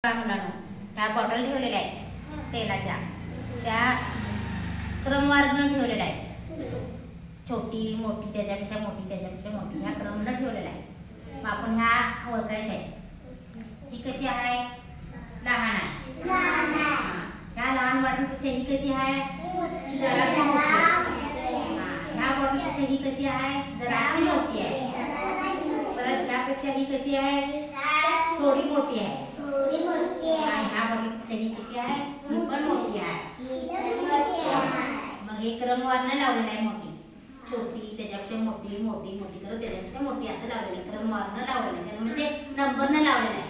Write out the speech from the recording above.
मुलांनो, त्या बॉटल ठेवलेल्या आहेत तेलाच्या, त्या क्रमवारनं ठेवलेल्या आहेत, छोटी मोठी त्याच्यापेक्षा मोठी त्याच्यापेक्षा मोठी, ह्या क्रमनं ठेवलेल्या आहे. मग आपण ह्या ओळखायच्या आहेत. ही कशी आहे? लहान आहे. ह्या लहान बॉटलपेक्षा ही कशी आहे? जराशी मोठी आहे. ह्या बॉटलपेक्षा ही कशी आहे? जराशी मोठी आहे. परत त्यापेक्षा ही कशी आहे? थोडी मोठी आहे. आणि ह्या बॉटलपेक्षा ही कशी आहे? ही पण मोठी आहे. मग हे क्रमवारनं लावलेलं आहे. मोठी छोटी त्याच्यापेक्षा मोठी मोठी मोठी करत त्याच्यापेक्षा मोठी असं लावलेलं आहे. क्रमवारनं लावलेलं आहे, म्हणजे नंबरनं लावलेलं आहे.